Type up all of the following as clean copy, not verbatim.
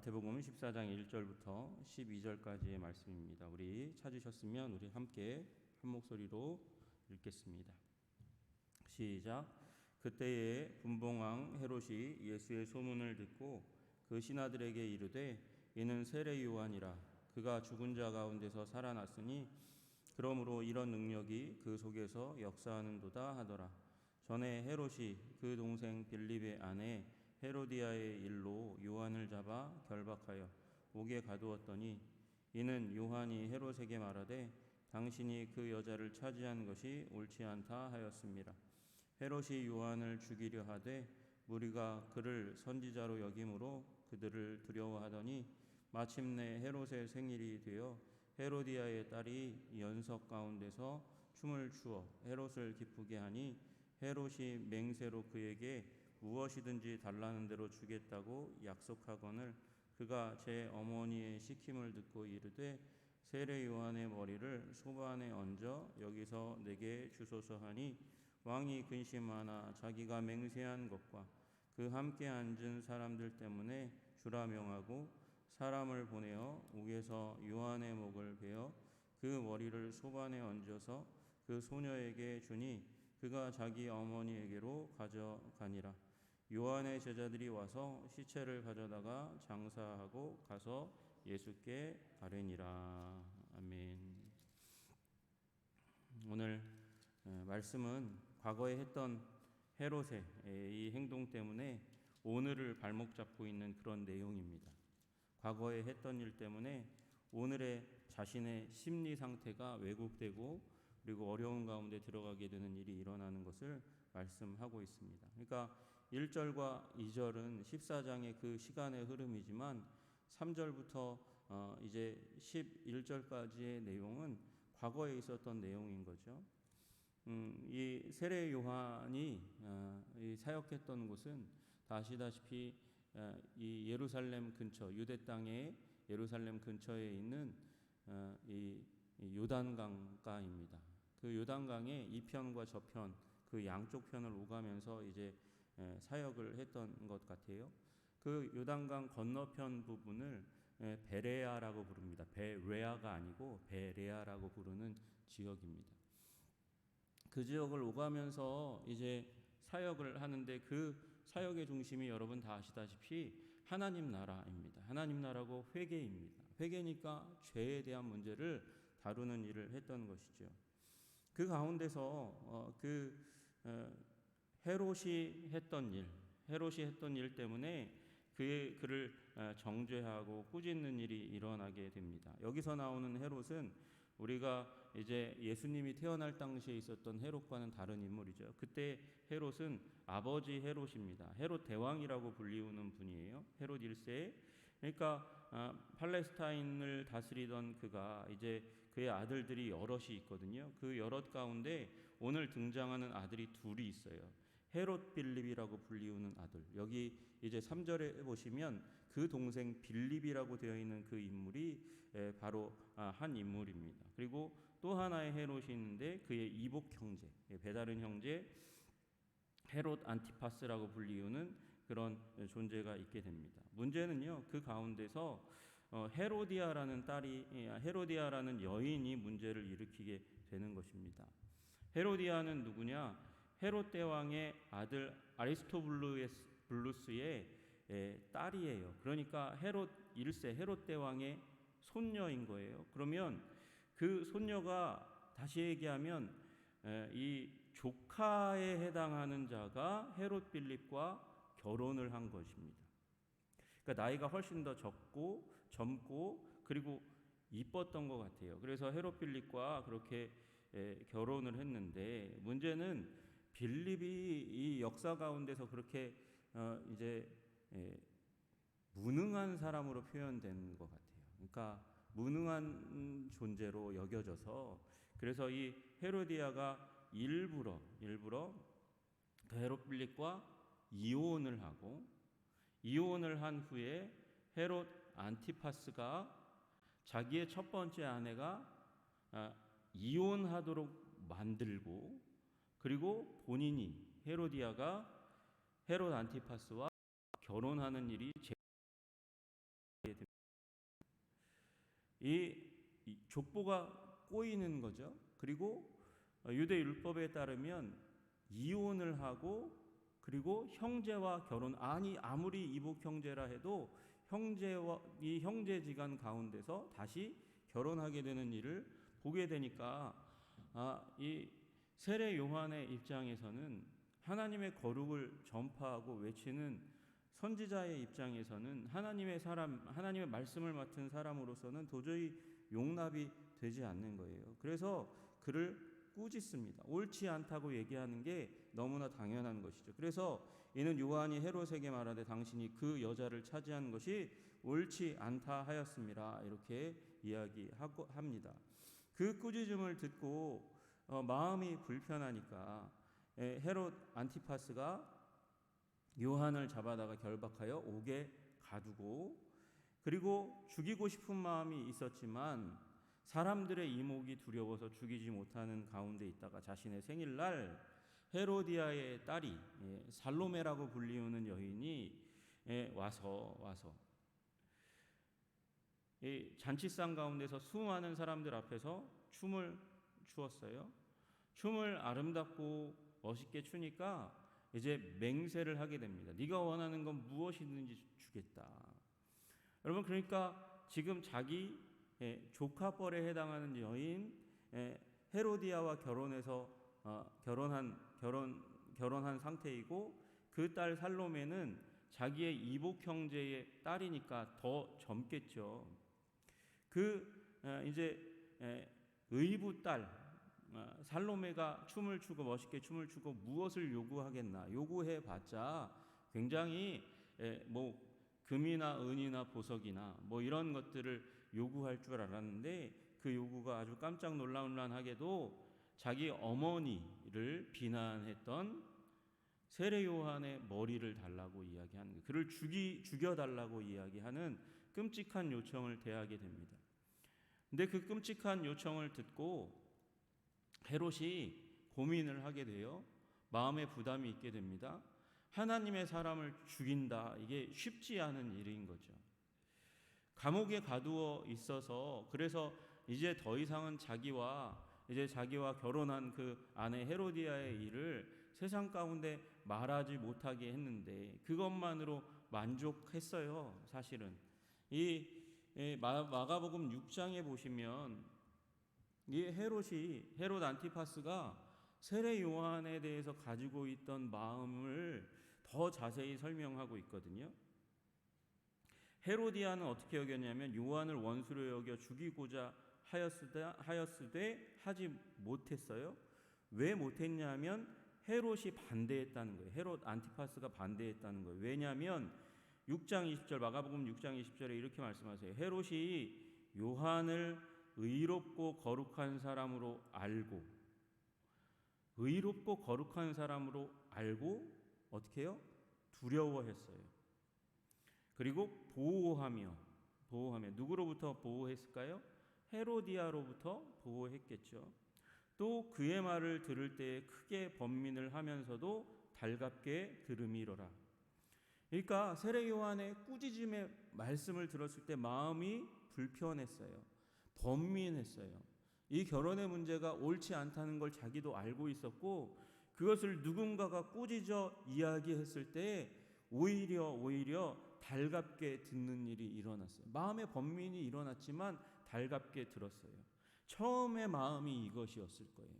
마태복음 14장 1절부터 12절까지의 말씀입니다. 우리 찾으셨으면 우리 함께 한 목소리로 읽겠습니다. 시작. 그때에 분봉왕 헤롯이 예수의 소문을 듣고 그 신하들에게 이르되 이는 세례 요한이라. 그가 죽은 자 가운데서 살아났으니 그러므로 이런 능력이 그 속에서 역사하는도다 하더라. 전에 헤롯이 그 동생 빌립의 아내 헤로디아의 일로 요한을 잡아 결박하여 옥에 가두었더니 이는 요한이 헤롯에게 말하되 당신이 그 여자를 차지한 것이 옳지 않다 하였습니다. 헤롯이 요한을 죽이려 하되 무리가 그를 선지자로 여김으로 그들을 두려워하더니 마침내 헤롯의 생일이 되어 헤로디아의 딸이 연석 가운데서 춤을 추어 헤롯을 기쁘게 하니 헤롯이 맹세로 그에게 무엇이든지 달라는 대로 주겠다고 약속하거늘 그가 제 어머니의 시킴을 듣고 이르되 세례 요한의 머리를 소반에 얹어 여기서 내게 주소서 하니 왕이 근심하나 자기가 맹세한 것과 그 함께 앉은 사람들 때문에 주라 명하고 사람을 보내어 옥에서 요한의 목을 베어 그 머리를 소반에 얹어서 그 소녀에게 주니 그가 자기 어머니에게로 가져가니라. 요한의 제자들이 와서 시체를 가져다가 장사하고 가서 예수께 아뢰니라. 아멘. 오늘 말씀은 과거에 했던 헤롯의 이 행동 때문에 오늘을 발목 잡고 있는 그런 내용입니다. 과거에 했던 일 때문에 오늘의 자신의 심리 상태가 왜곡되고 그리고 어려운 가운데 들어가게 되는 일이 일어나는 것을 말씀하고 있습니다. 그러니까 1절과 2절은 14장의 그 시간의 흐름이지만 3절부터 이제 11절까지의 내용은 과거에 있었던 내용인 거죠. 이 세례 요한이 이 사역했던 곳은 다 아시다시피 이 예루살렘 근처 유대 땅의 예루살렘 근처에 있는 이 요단강가입니다. 그 요단강의 이편과 저편 그 양쪽 편을 오가면서 이제 사역을 했던 것 같아요. 그 요단강 건너편 부분을 베레아라고 부릅니다. 베레아가 아니고 베레아라고 부르는 지역입니다. 그 지역을 오가면서 이제 사역을 하는데 그 사역의 중심이 여러분 다 아시다시피 하나님 나라입니다. 하나님 나라고 회개입니다. 회개니까 죄에 대한 문제를 다루는 일을 했던 것이죠. 그 가운데서 헤롯이 했던 일 때문에 그를 정죄하고 꾸짖는 일이 일어나게 됩니다. 여기서 나오는 헤롯은 우리가 이제 예수님이 태어날 당시에 있었던 헤롯과는 다른 인물이죠. 그때 헤롯은 아버지 헤롯입니다. 헤롯 대왕이라고 불리우는 분이에요. 헤롯 1세. 그러니까 팔레스타인을 다스리던 그가 이제 그의 아들들이 여럿이 있거든요. 그 여럿 가운데 오늘 등장하는 아들이 둘이 있어요. 헤롯 빌립이라고 불리우는 아들. 여기 이제 3절에 보시면 그 동생 빌립이라고 되어 있는 그 인물이 바로 한 인물입니다. 그리고 또 하나의 헤롯이 있는데 그의 이복 형제, 배다른 형제 헤롯 안티파스라고 불리우는 그런 존재가 있게 됩니다. 문제는요, 그 가운데서 헤로디아라는 여인이 문제를 일으키게 되는 것입니다. 헤로디아는 누구냐? 헤롯 대왕의 아들 아리스토블루스의 딸이에요. 그러니까 헤롯 1세 헤롯 대왕의 손녀인 거예요. 그러면 그 손녀가 다시 얘기하면 이 조카에 해당하는 자가 헤롯 빌립과 결혼을 한 것입니다. 그러니까 나이가 훨씬 더 젊고 그리고 이뻤던 것 같아요. 그래서 헤롯 빌립과 그렇게 결혼을 했는데 문제는 빌립이 이 역사 가운데서 그렇게 이제 무능한 사람으로 표현된 것 같아요. 그러니까 무능한 존재로 여겨져서 그래서 이 헤로디아가 일부러 헤롯 빌립과 이혼을 한 후에 헤롯 안티파스가 자기의 첫 번째 아내가 이혼하도록 만들고 그리고 본인이 헤로디아가 헤롯 안티파스와 결혼하는 일이 이 족보가 꼬이는 거죠. 그리고 유대 율법에 따르면 이혼을 하고 그리고 형제와 결혼, 아무리 이복 형제라 해도 형제와 이 형제지간 가운데서 다시 결혼하게 되는 일을 보게 되니까 이 세례 요한의 입장에서는 하나님의 거룩을 전파하고 외치는 선지자의 입장에서는 하나님의 말씀을 맡은 사람으로서는 도저히 용납이 되지 않는 거예요. 그래서 그를 꾸짖습니다. 옳지 않다고 얘기하는 게 너무나 당연한 것이죠. 그래서 이는 요한이 헤롯에게 말하되 당신이 그 여자를 차지한 것이 옳지 않다 하였습니다. 이렇게 이야기하고 합니다. 그 꾸짖음을 듣고 마음이 불편하니까 헤롯 안티파스가 요한을 잡아다가 결박하여 옥에 가두고, 그리고 죽이고 싶은 마음이 있었지만 사람들의 이목이 두려워서 죽이지 못하는 가운데 있다가 자신의 생일날 헤로디아의 딸이 살로메라고 불리우는 여인이 와서 잔치상 가운데서 수많은 사람들 앞에서 춤을 추었어요. 춤을 아름답고 멋있게 추니까 이제 맹세를 하게 됩니다. 네가 원하는 건 무엇이든지 주겠다. 여러분, 그러니까 지금 자기 조카뻘에 해당하는 여인 헤로디아와 결혼한 상태이고, 그 딸 살로메는 자기의 이복 형제의 딸이니까 더 젊겠죠. 이제 의부 딸 살로메가 춤을 추고 멋있게 춤을 추고 무엇을 요구하겠나? 요구해봤자 굉장히 뭐 금이나 은이나 보석이나 뭐 이런 것들을 요구할 줄 알았는데, 그 요구가 아주 깜짝 놀라운하게도 자기 어머니를 비난했던 세례 요한의 머리를 달라고 이야기하는 거예요. 그를 죽여달라고 이야기하는 끔찍한 요청을 대하게 됩니다. 근데 그 끔찍한 요청을 듣고 헤롯이 고민을 하게 돼요. 마음에 부담이 있게 됩니다. 하나님의 사람을 죽인다, 이게 쉽지 않은 일인 거죠. 감옥에 가두어 있어서, 그래서 이제 더 이상은 자기와 결혼한 그 아내 헤로디아의 일을 세상 가운데 말하지 못하게 했는데 그것만으로 만족했어요. 사실은 이 마가복음 6장에 보시면 이 헤롯 안티파스가 세례 요한에 대해서 가지고 있던 마음을 더 자세히 설명하고 있거든요. 헤로디아는 어떻게 여겼냐면 요한을 원수로 여겨 죽이고자 하였으되 하지 못했어요. 왜 못했냐면 헤롯이 반대했다는 거예요. 헤롯 안티파스가 반대했다는 거예요. 왜냐하면 6장 20절 마가복음 6장 20절에 이렇게 말씀하세요. 헤롯이 요한을 의롭고 거룩한 사람으로 알고 어떻게 해요? 두려워했어요. 그리고 보호하며 누구로부터 보호했을까요? 헤로디아로부터 보호했겠죠. 또 그의 말을 들을 때에 크게 번민을 하면서도 달갑게 들음이로라. 그러니까 세례 요한의 꾸짖음의 말씀을 들었을 때 마음이 불편했어요. 번민했어요. 이 결혼의 문제가 옳지 않다는 걸 자기도 알고 있었고, 그것을 누군가가 꾸짖어 이야기했을 때 오히려 달갑게 듣는 일이 일어났어요. 마음의 번민이 일어났지만 달갑게 들었어요. 처음의 마음이 이것이었을 거예요.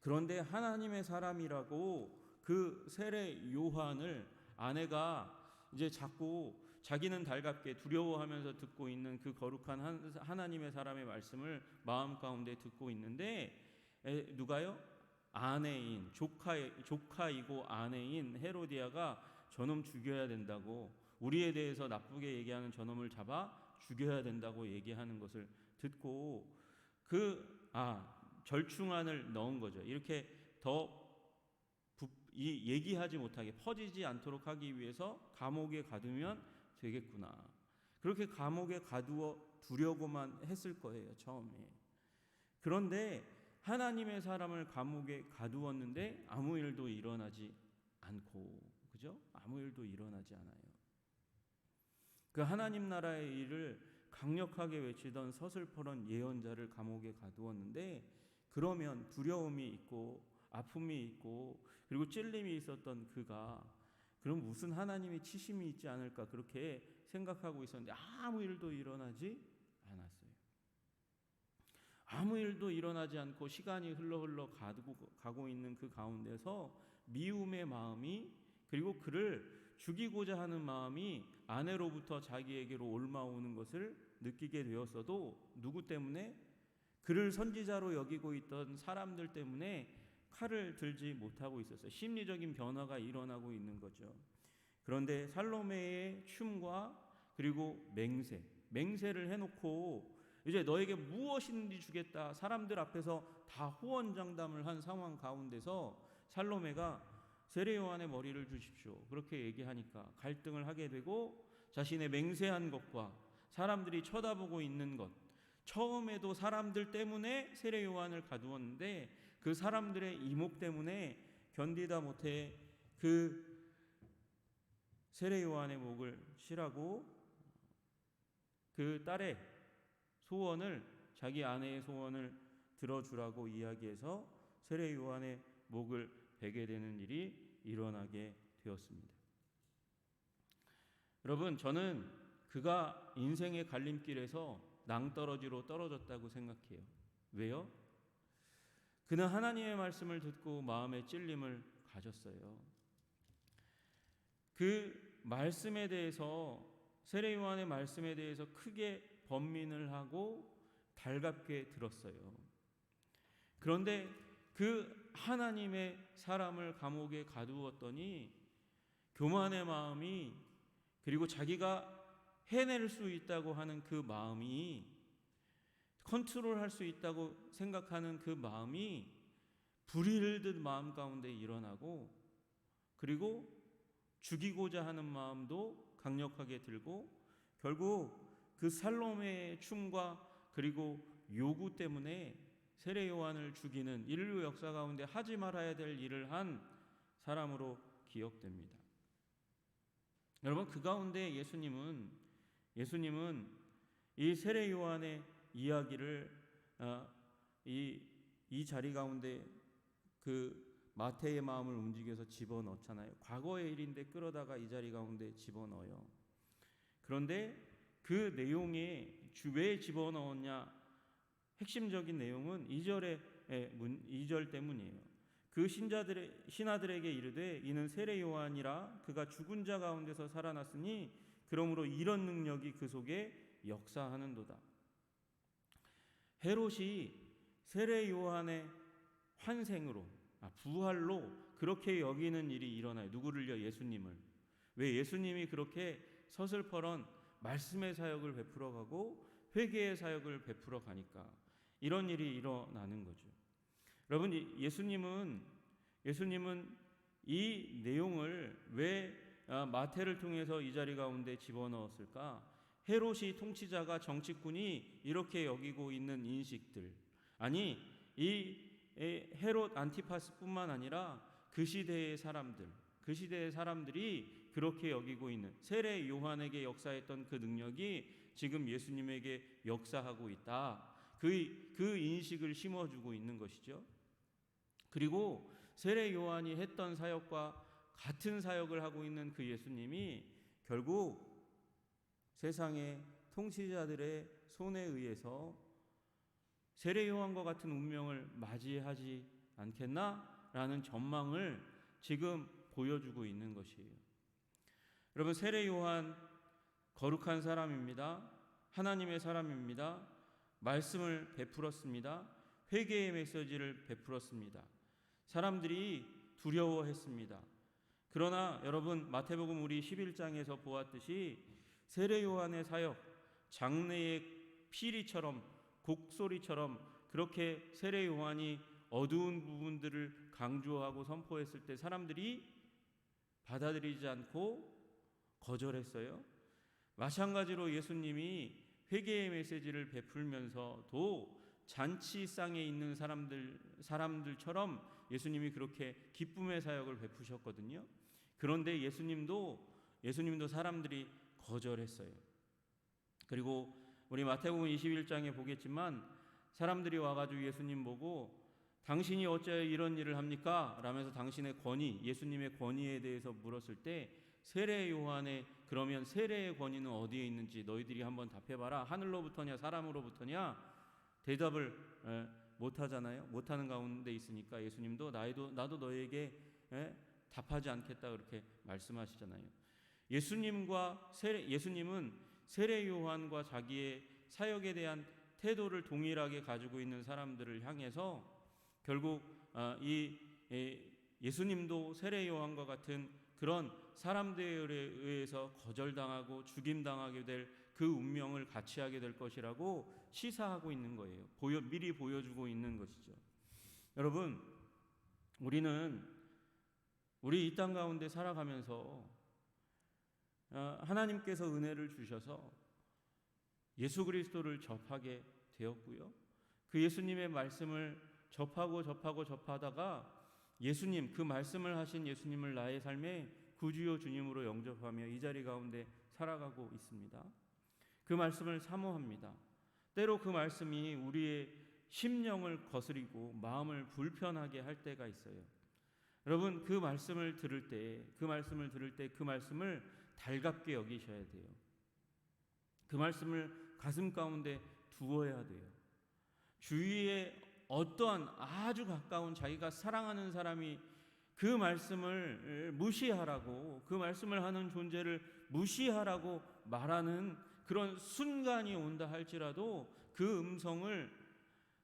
그런데 하나님의 사람이라고 그 세례 요한을 아내가 이제 자꾸 자기는 달갑게 두려워하면서 듣고 있는 그 거룩한 하나님의 사람의 말씀을 마음 가운데 듣고 있는데, 누가요? 아내인 조카이고 아내인 헤로디아가 저놈 죽여야 된다고, 우리에 대해서 나쁘게 얘기하는 저놈을 잡아 죽여야 된다고 얘기하는 것을 듣고 절충안을 넣은 거죠. 이렇게 얘기하지 못하게, 퍼지지 않도록 하기 위해서 감옥에 가두면 되겠구나. 그렇게 감옥에 가두어 두려고만 했을 거예요, 처음에. 그런데 하나님의 사람을 감옥에 가두었는데 아무 일도 일어나지 않고, 그죠? 아무 일도 일어나지 않아요. 그 하나님 나라의 일을 강력하게 외치던 서슬퍼런 예언자를 감옥에 가두었는데, 그러면 두려움이 있고 아픔이 있고 그리고 찔림이 있었던 그가 그럼 무슨 하나님의 치심이 있지 않을까 그렇게 생각하고 있었는데 아무 일도 일어나지 않았어요. 아무 일도 일어나지 않고 시간이 흘러 가고 있는 그 가운데서 미움의 마음이, 그리고 그를 죽이고자 하는 마음이 아내로부터 자기에게로 옮아오는 것을 느끼게 되었어도 누구 때문에? 그를 선지자로 여기고 있던 사람들 때문에 칼을 들지 못하고 있었어요. 심리적인 변화가 일어나고 있는 거죠. 그런데 살로메의 춤과 그리고 맹세를 해놓고 이제 너에게 무엇이든지 주겠다, 사람들 앞에서 다 호언장담을 한 상황 가운데서 살로메가 세례 요한의 머리를 주십시오 그렇게 얘기하니까 갈등을 하게 되고, 자신의 맹세한 것과 사람들이 쳐다보고 있는 것, 처음에도 사람들 때문에 세례 요한을 가두었는데 그 사람들의 이목 때문에 견디다 못해 그 세례 요한의 목을 치라고 그 딸의 소원을, 자기 아내의 소원을 들어주라고 이야기해서 세례 요한의 목을 베게 되는 일이 일어나게 되었습니다. 여러분, 저는 그가 인생의 갈림길에서 낭떠러지로 떨어졌다고 생각해요. 왜요? 그는 하나님의 말씀을 듣고 마음의 찔림을 가졌어요. 그 말씀에 대해서, 세례 요한의 말씀에 대해서 크게 번민을 하고 달갑게 들었어요. 그런데 그 하나님의 사람을 감옥에 가두었더니 교만의 마음이, 그리고 자기가 해낼 수 있다고 하는 그 마음이, 컨트롤할 수 있다고 생각하는 그 마음이 불이 듯 마음 가운데 일어나고, 그리고 죽이고자 하는 마음도 강력하게 들고, 결국 그 살로메의 춤과 그리고 요구 때문에 세례 요한을 죽이는 인류 역사 가운데 하지 말아야 될 일을 한 사람으로 기억됩니다. 여러분, 그 가운데 예수님은 이 세례 요한의 이야기를 이 자리 가운데 그 마태의 마음을 움직여서 집어넣잖아요. 과거의 일인데 끌어다가 이 자리 가운데 집어넣어요. 그런데 그 내용에 왜 집어넣었냐? 핵심적인 내용은 2절 때문이에요. 그 신하들에게 이르되 이는 세례 요한이라 그가 죽은 자 가운데서 살아났으니 그러므로 이런 능력이 그 속에 역사하는도다. 헤롯이 세례 요한의 환생으로, 부활로 그렇게 여기는 일이 일어나요. 누구를요? 예수님을. 왜? 예수님이 그렇게 서슬퍼런 말씀의 사역을 베풀어 가고 회개의 사역을 베풀어 가니까 이런 일이 일어나는 거죠. 여러분, 예수님은 이 내용을 왜 마태를 통해서 이 자리 가운데 집어넣었을까? 헤롯이, 통치자가, 정치꾼이 이렇게 여기고 있는 인식들, 아니 이 헤롯 안티파스뿐만 아니라 그 시대의 사람들이 그렇게 여기고 있는, 세례 요한에게 역사했던 그 능력이 지금 예수님에게 역사하고 있다, 그 인식을 심어주고 있는 것이죠. 그리고 세례 요한이 했던 사역과 같은 사역을 하고 있는 그 예수님이 결국 세상의 통치자들의 손에 의해서 세례 요한과 같은 운명을 맞이하지 않겠나라는 전망을 지금 보여주고 있는 것이에요. 여러분, 세례 요한 거룩한 사람입니다. 하나님의 사람입니다. 말씀을 베풀었습니다. 회개의 메시지를 베풀었습니다. 사람들이 두려워했습니다. 그러나 여러분, 마태복음 우리 11장에서 보았듯이 세례 요한의 사역, 장래의 피리처럼, 곡소리처럼 그렇게 세례 요한이 어두운 부분들을 강조하고 선포했을 때 사람들이 받아들이지 않고 거절했어요. 마찬가지로 예수님이 회개의 메시지를 베풀면서도 잔치상에 있는 사람들처럼 예수님이 그렇게 기쁨의 사역을 베푸셨거든요. 그런데 예수님도 사람들이 거절했어요. 그리고 우리 마태복음 21장에 보겠지만 사람들이 와가지고 예수님 보고 당신이 어찌하여 이런 일을 합니까? 라면서 당신의 권위, 예수님의 권위에 대해서 물었을 때 세례 요한의 그러면 세례의 권위는 어디에 있는지 너희들이 한번 답해봐라. 하늘로부터냐 사람으로부터냐? 대답을 못하잖아요. 못하는 가운데 있으니까 예수님도 나도 너에게 답하지 않겠다 그렇게 말씀하시잖아요. 예수님은 세례 요한과 자기의 사역에 대한 태도를 동일하게 가지고 있는 사람들을 향해서 결국 예수님도 세례 요한과 같은 그런 사람들에 의해서 거절당하고 죽임당하게 될 그 운명을 같이 하게 될 것이라고 시사하고 있는 거예요. 미리 보여주고 있는 것이죠. 여러분, 우리는 우리 이 땅 가운데 살아가면서 하나님께서 은혜를 주셔서 예수 그리스도를 접하게 되었고요. 그 예수님의 말씀을 접하다가 그 말씀을 하신 예수님을 나의 삶의 구주요 주님으로 영접하며 이 자리 가운데 살아가고 있습니다. 그 말씀을 사모합니다. 때로 그 말씀이 우리의 심령을 거스리고 마음을 불편하게 할 때가 있어요. 여러분, 그 말씀을 들을 때 그 말씀을 달갑게 여기셔야 돼요. 그 말씀을 가슴 가운데 두어야 돼요. 주위에 어떠한 아주 가까운 자기가 사랑하는 사람이 그 말씀을 무시하라고, 그 말씀을 하는 존재를 무시하라고 말하는 그런 순간이 온다 할지라도 그 음성을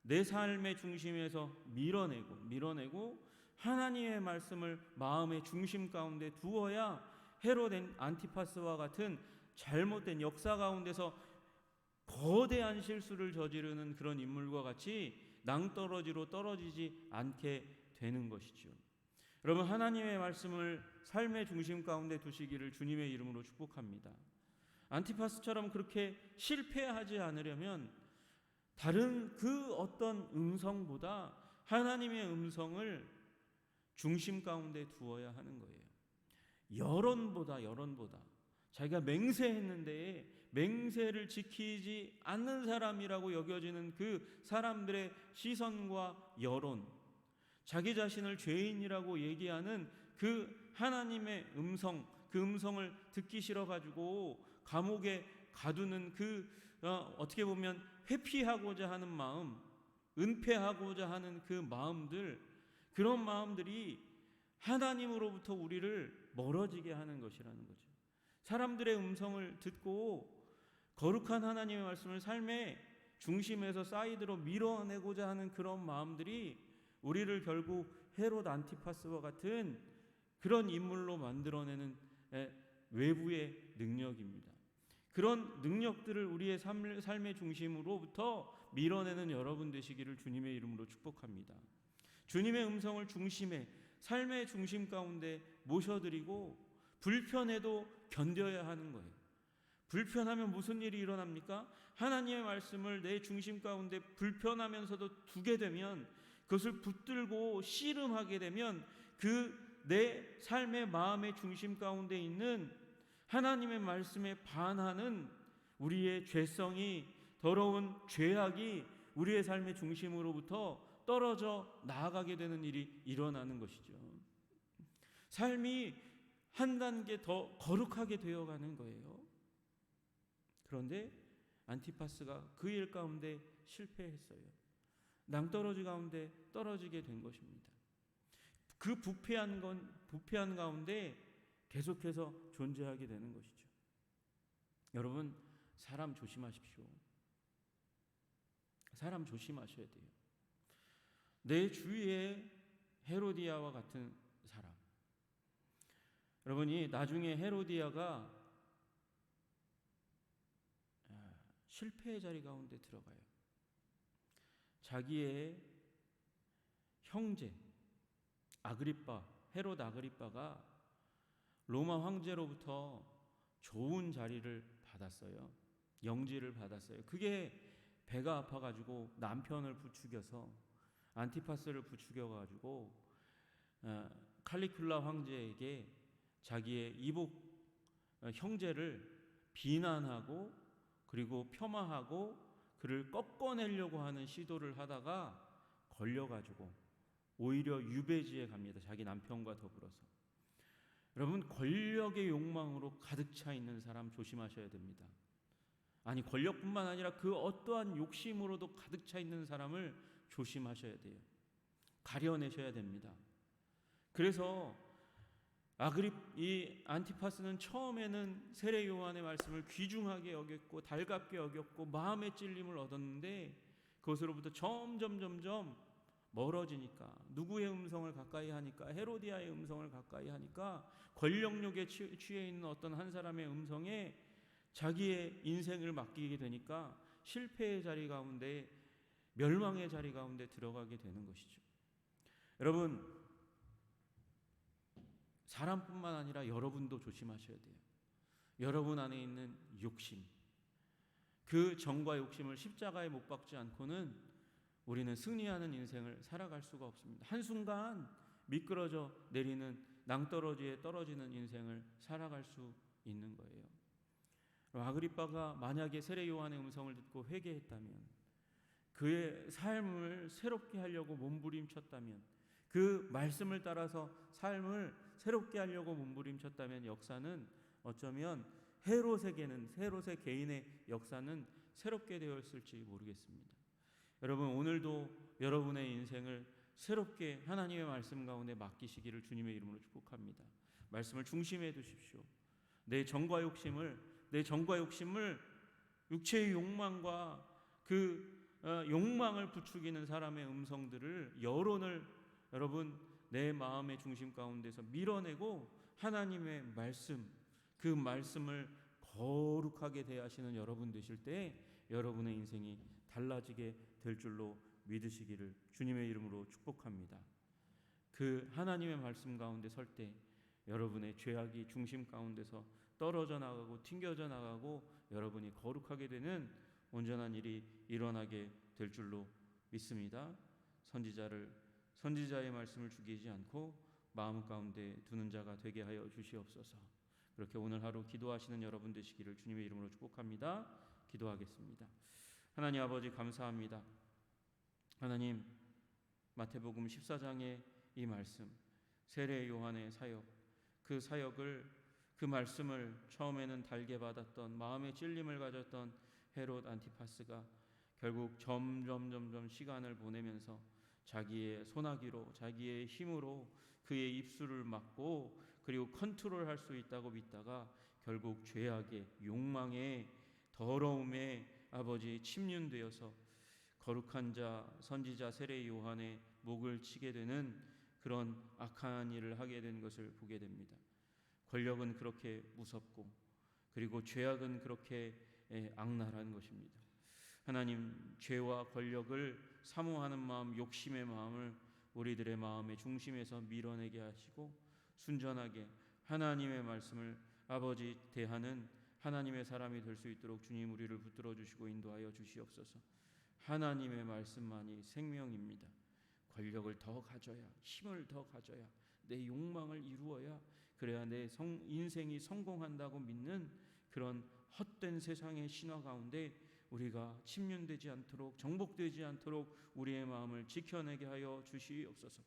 내 삶의 중심에서 밀어내고 하나님의 말씀을 마음의 중심 가운데 두어야 헤롯 안티파스와 같은 잘못된 역사 가운데서 거대한 실수를 저지르는 그런 인물과 같이 낭떠러지로 떨어지지 않게 되는 것이죠. 여러분, 하나님의 말씀을 삶의 중심 가운데 두시기를 주님의 이름으로 축복합니다. 안티파스처럼 그렇게 실패하지 않으려면 다른 그 어떤 음성보다 하나님의 음성을 중심 가운데 두어야 하는 거예요. 여론보다 자기가 맹세했는데 맹세를 지키지 않는 사람이라고 여겨지는 그 사람들의 시선과 여론, 자기 자신을 죄인이라고 얘기하는 그 하나님의 음성, 그 음성을 듣기 싫어가지고 감옥에 가두는 어떻게 보면 회피하고자 하는 마음, 은폐하고자 하는 그 마음들, 그런 마음들이 하나님으로부터 우리를 멀어지게 하는 것이라는 거죠. 사람들의 음성을 듣고 거룩한 하나님의 말씀을 삶의 중심에서 사이드로 밀어내고자 하는 그런 마음들이 우리를 결국 헤롯 안티파스와 같은 그런 인물로 만들어내는 외부의 능력입니다. 그런 능력들을 우리의 삶의 중심으로부터 밀어내는 여러분 되시기를 주님의 이름으로 축복합니다. 주님의 음성을 중심에 삶의 중심 가운데 모셔드리고 불편해도 견뎌야 하는 거예요. 불편하면 무슨 일이 일어납니까? 하나님의 말씀을 내 중심 가운데 불편하면서도 두게 되면, 그것을 붙들고 씨름하게 되면 그 내 삶의 마음의 중심 가운데 있는 하나님의 말씀에 반하는 우리의 죄성이, 더러운 죄악이 우리의 삶의 중심으로부터 떨어져 나아가게 되는 일이 일어나는 것이죠. 삶이 한 단계 더 거룩하게 되어가는 거예요. 그런데 안티파스가 그 일 가운데 실패했어요. 낭떠러지 가운데 떨어지게 된 것입니다. 그 부패한 가운데 계속해서 존재하게 되는 것이죠. 여러분, 사람 조심하십시오. 사람 조심하셔야 돼요. 내 주위에 헤로디아와 같은 사람. 여러분이 나중에 헤로디아가 실패의 자리 가운데 들어가요. 자기의 형제 헤롯 아그리빠가 로마 황제로부터 좋은 자리를 받았어요. 영지를 받았어요. 그게 배가 아파가지고 남편을 부추겨서, 안티파스를 부추겨가지고 칼리큘라 황제에게 자기의 이복 형제를 비난하고 그리고 폄하하고 그를 꺾어내려고 하는 시도를 하다가 걸려가지고 오히려 유배지에 갑니다. 자기 남편과 더불어서. 여러분, 권력의 욕망으로 가득 차 있는 사람 조심하셔야 됩니다. 아니, 권력뿐만 아니라 그 어떠한 욕심으로도 가득 차 있는 사람을 조심하셔야 돼요. 가려내셔야 됩니다. 그래서 이 안티파스는 처음에는 세례 요한의 말씀을 귀중하게 여겼고 달갑게 여겼고 마음의 찔림을 얻었는데, 그것으로부터 점점 멀어지니까, 누구의 음성을 가까이 하니까, 헤로디아의 음성을 가까이 하니까, 권력욕에 취해 있는 어떤 한 사람의 음성에 자기의 인생을 맡기게 되니까 실패의 자리 가운데, 멸망의 자리 가운데 들어가게 되는 것이죠. 여러분, 사람뿐만 아니라 여러분도 조심하셔야 돼요. 여러분 안에 있는 욕심, 그 정과 욕심을 십자가에 못 박지 않고는 우리는 승리하는 인생을 살아갈 수가 없습니다. 한순간 미끄러져 내리는 낭떠러지에 떨어지는 인생을 살아갈 수 있는 거예요. 아그리빠가 만약에 세례 요한의 음성을 듣고 회개했다면, 그의 삶을 새롭게 하려고 몸부림쳤다면, 그 말씀을 따라서 삶을 새롭게 하려고 몸부림쳤다면, 역사는 어쩌면 헤롯의 개인의 역사는 새롭게 되었을지 모르겠습니다. 여러분, 오늘도 여러분의 인생을 새롭게 하나님의 말씀 가운데 맡기시기를 주님의 이름으로 축복합니다. 말씀을 중심에 두십시오. 내 정과 욕심을 육체의 욕망과 그 욕망을 부추기는 사람의 음성들을, 여론을 여러분 내 마음의 중심 가운데서 밀어내고 하나님의 말씀, 그 말씀을 거룩하게 대하시는 여러분 되실 때 여러분의 인생이 달라지게 될 줄로 믿으시기를 주님의 이름으로 축복합니다. 그 하나님의 말씀 가운데 설 때 여러분의 죄악이 중심 가운데서 떨어져 나가고 튕겨져 나가고 여러분이 거룩하게 되는 온전한 일이 일어나게 될 줄로 믿습니다. 선지자의 말씀을 죽이지 않고 마음 가운데 두는 자가 되게 하여 주시옵소서. 그렇게 오늘 하루 기도하시는 여러분 되시기를 주님의 이름으로 축복합니다. 기도하겠습니다. 하나님 아버지, 감사합니다. 하나님, 마태복음 14장의 이 말씀, 세례 요한의 사역, 그 사역을, 그 말씀을 처음에는 달게 받았던, 마음의 찔림을 가졌던 헤롯 안티파스가 결국 점점 시간을 보내면서 자기의 소나기로, 자기의 힘으로 그의 입술을 막고 그리고 컨트롤할 수 있다고 믿다가 결국 죄악의 욕망의 더러움에 아버지 침륜되어서 거룩한 자 선지자 세례 요한의 목을 치게 되는 그런 악한 일을 하게 된 것을 보게 됩니다. 권력은 그렇게 무섭고 그리고 죄악은 그렇게 악랄한 것입니다. 하나님, 죄와 권력을 사모하는 마음, 욕심의 마음을 우리들의 마음의 중심에서 밀어내게 하시고 순전하게 하나님의 말씀을 아버지 대하는 하나님의 사람이 될 수 있도록 주님 우리를 붙들어 주시고 인도하여 주시옵소서. 하나님의 말씀만이 생명입니다. 권력을 더 가져야, 힘을 더 가져야, 내 욕망을 이루어야, 그래야 내 인생이 성공한다고 믿는 그런 헛된 세상의 신화 가운데 우리가 침륜되지 않도록, 정복되지 않도록 우리의 마음을 지켜내게 하여 주시옵소서.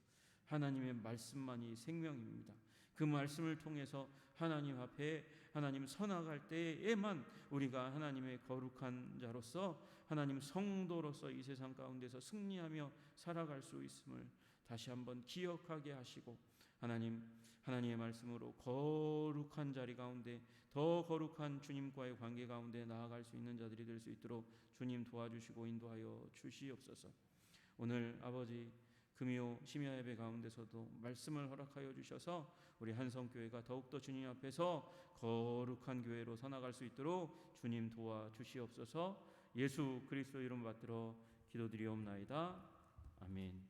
하나님의 말씀만이 생명입니다. 그 말씀을 통해서 하나님 앞에 하나님 서나갈 때에만 우리가 하나님의 거룩한 자로서, 하나님 성도로서 이 세상 가운데서 승리하며 살아갈 수 있음을 다시 한번 기억하게 하시고, 하나님의 말씀으로 거룩한 자리 가운데, 더 거룩한 주님과의 관계 가운데 나아갈 수 있는 자들이 될 수 있도록 주님 도와주시고 인도하여 주시옵소서. 오늘 아버지 금요 심야 예배 가운데서도 말씀을 허락하여 주셔서 우리 한성교회가 더욱더 주님 앞에서 거룩한 교회로 서나갈 수 있도록 주님 도와주시옵소서. 예수 그리스도 이름 받들어 기도드리옵나이다. 아멘.